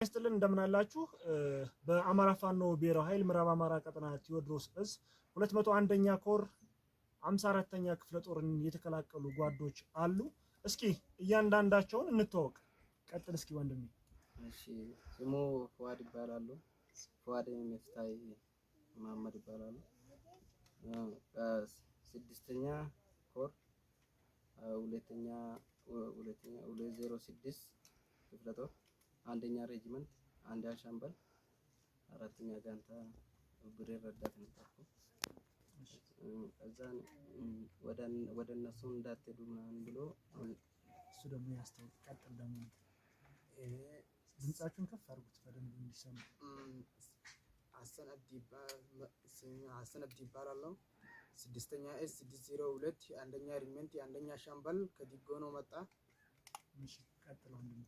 ይስጥልን እንደምን አላችሁ በአማራ ፋኖ ብሔራዊ ኃይል ምዕራብ አማራ ቀጠና ቴዎድሮስ እዝ 201ኛ ኮር 54ኛ ክፍለ ጦርን የተከላከሉ ጓዶች አሉ። እስኪ እያንዳንዳቸውን እንተዋወቅ። ቀጥል እስኪ ወንድሜ። እሺ ስሙ ፏድ ይባላል። ፏድ መፍታይ መሐመድ ይባላል። ስድስተኛ ኮር ሁለተኛ 206 ክፍለ ጦር አንደኛ ሬጂመንት አንድ ሻምበል አራተኛ ጋንታ ብሬ ረዳት ነበርኩ። ከዛን ወደ እነሱ እንዳትሄዱ ምናምን ብሎ እሱ ደግሞ ያስተው ቀጥል ደግሞ ድምጻችሁን ከፍ አድርጉት በደንብ እንዲሰማ። ሐሰን አብዲ ይባላል። ስድስተኛ ኤስ 602 አንደኛ ሬጂመንት አንደኛ ሻምበል ከዲጎኖ መጣ። እሺ ቀጥል ወንድሜ።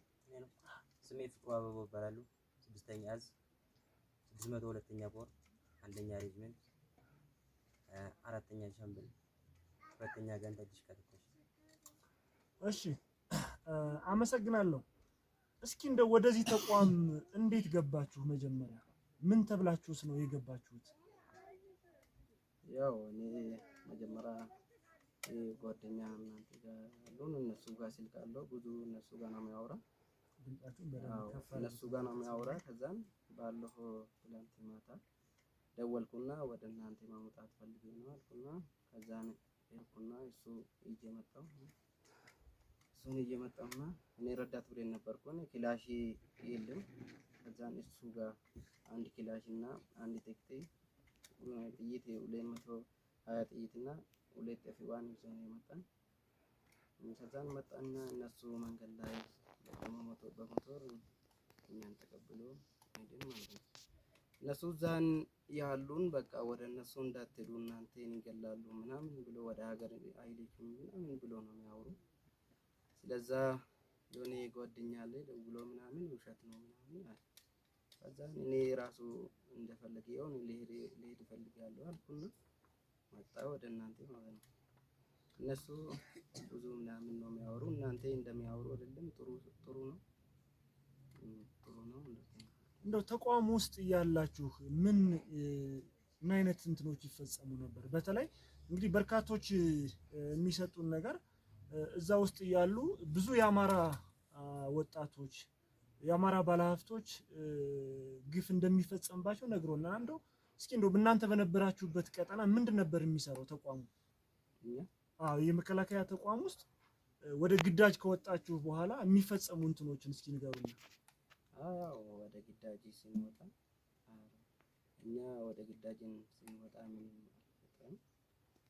ስሜ ፍቅሩ አበባው ይባላል። ስድስተኛ አዝ 602ኛ ኮር አንደኛ ሬጂመንት አራተኛ ሻምበል ሁለተኛ ጋንታ ዲሽካተሽ። እሺ አመሰግናለሁ። እስኪ እንደው ወደዚህ ተቋም እንዴት ገባችሁ? መጀመሪያ ምን ተብላችሁስ ነው የገባችሁት? ያው እኔ መጀመሪያ ጓደኛ እናንተ ጋር ያሉን እነሱ ጋር ስልካለሁ ብዙ እነሱ ጋር ነው የሚያወራ እነሱ ጋር ነው የሚያወራ። ከዛም ባለፈው ትላንት ማታ ደወልኩና ወደ እናንተ ማምጣት ፈልጌ ነው አልኩና ከዛን ሄድኩና እሱን እየመጣውና እኔ ረዳት ብሬን ነበርኩ። ክላሽ የለም። ከዛን እሱ ጋር አንድ ክላሽና አንድ ጥይት 220 ጥይትና 2 F1 ይዘን የመጣን። ከዛን መጣና እነሱ መንገድ ላይ በሞተር እኛን ተቀብሎ ሄድን ማለት ነው። እነሱ ዛን ያሉን በቃ ወደ እነሱ እንዳትሄዱ እናንተን ይገላሉ ምናምን ብሎ ወደ ሀገር አይልኩም ምናምን ብሎ ነው የሚያወሩ። ስለዛ የሆነ ጓደኛ አለ ደውሎ ምናምን ውሸት ነው ምናምን አለ። ከዛን እኔ ራሱ እንደፈለገ ይሁን ልሄድ እፈልጋለሁ አልኩና መጣ ወደ እናንተ ማለት ነው። እነሱ ብዙ ምናምን ነው የሚያወሩ። እናንተ እንደሚያወሩ አይደለም። ጥሩ ነው። እንደው ተቋም ውስጥ ያላችሁ ምን አይነት እንትኖች ይፈጸሙ ነበር? በተለይ እንግዲህ በርካቶች የሚሰጡን ነገር እዛ ውስጥ ያሉ ብዙ የአማራ ወጣቶች የአማራ ባለሀብቶች ግፍ እንደሚፈጸምባቸው ነግሮና እንደው እስኪ እንደው እናንተ በነበራችሁበት ቀጠና ምንድን ነበር የሚሰራው ተቋሙ? የመከላከያ ተቋም ውስጥ ወደ ግዳጅ ከወጣችሁ በኋላ የሚፈጸሙ እንትኖችን እስኪ ንገሩኝ። ወደ ግዳጅ ስንወጣ እኛ ወደ ግዳጅን ስንወጣ ምንም አልፈጠረም።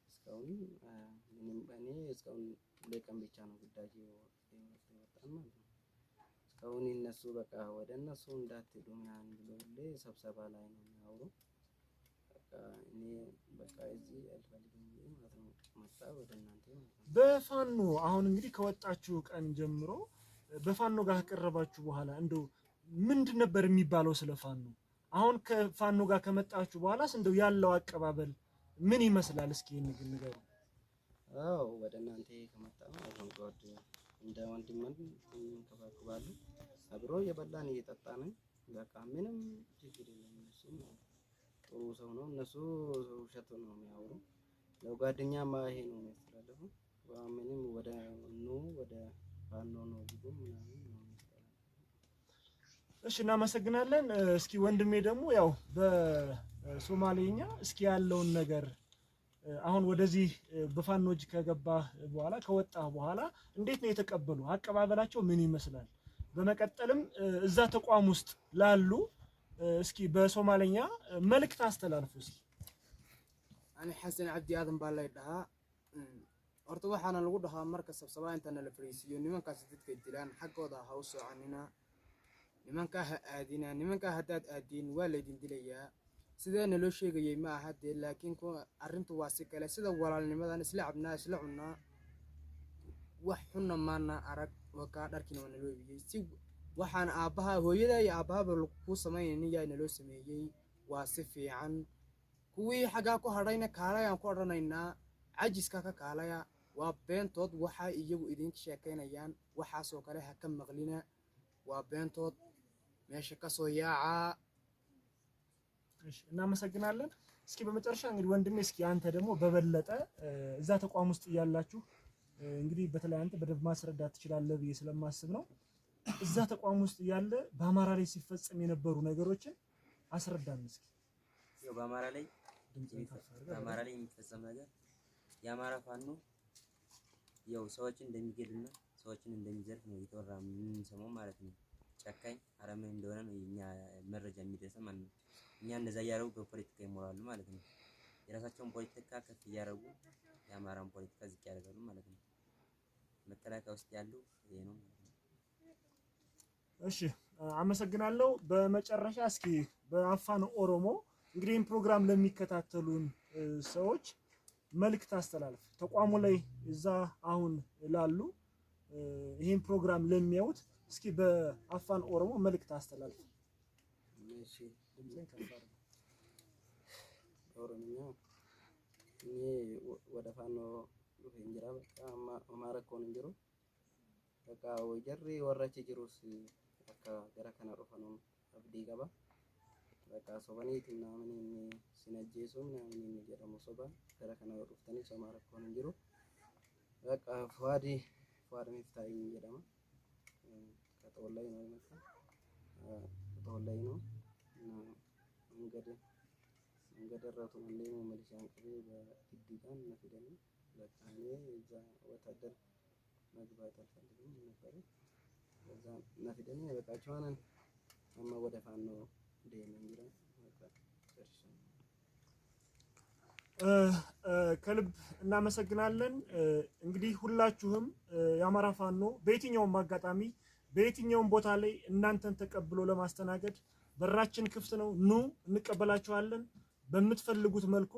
እስካሁን እኔ እስካሁን ለቀን ብቻ ነው ግዳጅ የወጣን ማለት ነው። እስካሁን እነሱ በቃ ወደ እነሱ እንዳትሄዱ ምናምን ብሎ ስብሰባ ላይ ነው የሚያወሩ። በቃ እኔ በቃ እዚህ አልፈልግም ማለት ነው። መጣ ወደ እናንተ ማለት ነው። በፋኖ አሁን እንግዲህ ከወጣችሁ ቀን ጀምሮ በፋኖ ጋር ከቀረባችሁ በኋላ እንደው ምንድን ነበር የሚባለው ስለ ፋኖ? አሁን ከፋኖ ጋር ከመጣችሁ በኋላስ እንደው ያለው አቀባበል ምን ይመስላል? እስኪ ንገሩ። ወደ እናንተ ከመጣ ነው ጓድ እንደ ወንድምን እንከባከባሉ። አብሮ የበላን እየጠጣን በቃ ምንም ችግር የለም። እነሱ ጥሩ ሰው ነው። እነሱ ውሸት ነው የሚያወሩ። ለጓደኛማ ይሄ ነው የሚያስተላልፈው። ምንም ወደ ፋኖ ነው ቢሉ ምናምን ነው። እሺ እናመሰግናለን። እስኪ ወንድሜ ደግሞ ያው በሶማሌኛ እስኪ ያለውን ነገር አሁን ወደዚህ በፋኖጅ ከገባህ በኋላ ከወጣህ በኋላ እንዴት ነው የተቀበሉ? አቀባበላቸው ምን ይመስላል? በመቀጠልም እዛ ተቋም ውስጥ ላሉ እስኪ በሶማሌኛ መልእክት አስተላልፉ እስኪ። أنا حسن عبدي آدم بالله ده أرتوى حنا الوجود ها مركز سبعة أنت نلفريسي ونيمان كاسدت كدلان حق وضع هوس عننا نيمان كه أدينا نيمان كه هداد أدين والدين دليا سيدا نلو شيء جاي ما حد لكن كو أرنتو واسك لا سيدا ولا لماذا نسلعبنا سلعنا وحنا معنا أرك وكادر كنا نلو بيجي سي وحنا أبها هو يدا يا أبها بالقوس ما ينيجي نلو سميجي واسفي عن kuwii xagaa ku hadhayna kaalayaan ku odhanaynaa cajiska ka kaalaya waa beentood waxa iyagu idinka sheekaynayaan waxaasoo kale ha ka maqlina waa beentood meesha kasoo yaaca እሺ እናመሰግናለን። እስኪ በመጨረሻ እንግዲህ ወንድሜ እስኪ አንተ ደግሞ በበለጠ እዛ ተቋም ውስጥ እያላችሁ እንግዲህ በተለይ አንተ በደንብ ማስረዳት ትችላለህ ብዬ ስለማስብ ነው። እዛ ተቋም ውስጥ እያለ በአማራ ላይ ሲፈጸም የነበሩ ነገሮችን አስረዳን እስኪ። ያው በአማራ ላይ የሚፈጸም ነገር የአማራ ፋኖ ያው ሰዎችን እንደሚገድልና ሰዎችን እንደሚዘርፍ ነው የተወራ የምንሰማው ማለት ነው። ጨካኝ አረመኔ እንደሆነ ነው የኛ መረጃ የሚደርሰን ማለት ነው። እኛ እንደዛ እያደረጉ በፖለቲካ ይሞላሉ ማለት ነው። የራሳቸውን ፖለቲካ ከፍ እያደረጉ የአማራን ፖለቲካ ዝቅ ያደርጋሉ ማለት ነው። መከላከያ ውስጥ ያለው ይሄ ነው ማለት ነው። እሺ አመሰግናለሁ። በመጨረሻ እስኪ በአፋን ኦሮሞ እንግዲህ ይህን ፕሮግራም ለሚከታተሉን ሰዎች መልእክት አስተላልፍ። ተቋሙ ላይ እዛ አሁን ላሉ ይህን ፕሮግራም ለሚያዩት እስኪ በአፋን ኦሮሞ መልእክት አስተላልፍ። እሺ ድምጼን ከፍ አድርጉ። ኦሮምኛ እኔ ወደ ፋኖ ዱፌን ጅራ በቃ አማራ ኮን እንጅሩ በቃ ወጀሪ ወራች ጅሩስ በቃ ገራ ከና ዱፈኑ አብዲ ገባ በቃ ሶባኒትና ምን ሲነጄሱና ምን ጀራሙ ሶባ ገራ ከና ዱፍተኒ አማራ ኮን እንጅሩ በቃ ፏድ ሚፍታይ ጀራማ ከተወላይ ነው መጣ ከተወላይ ነው መንገድ ረቱ እንደኔ መልሻን ቅሬ በዲዲጋን ነፍደን ለካኔ እዛ ወታደር መግባት አልፈልግም ነበር። እዛ ነፍደን በቃቸዋን አማ ወደ ፋኖ እንደነኝራ ከልብ እናመሰግናለን። እንግዲህ ሁላችሁም የአማራ ፋኖ በየትኛውም አጋጣሚ በየትኛውም ቦታ ላይ እናንተን ተቀብሎ ለማስተናገድ በራችን ክፍት ነው። ኑ እንቀበላችኋለን። በምትፈልጉት መልኩ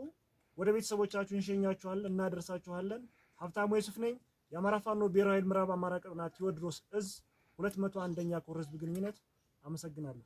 ወደ ቤተሰቦቻችሁ እንሸኛችኋለን፣ እናደርሳችኋለን። ሀብታሙ ዩሱፍ ነኝ። የአማራ ፋኖ ብሔራዊ ኃይል ምዕራብ አማራ ቀጠና ቴዎድሮስ እዝ 201ኛ ኮር ህዝብ ግንኙነት። አመሰግናለሁ።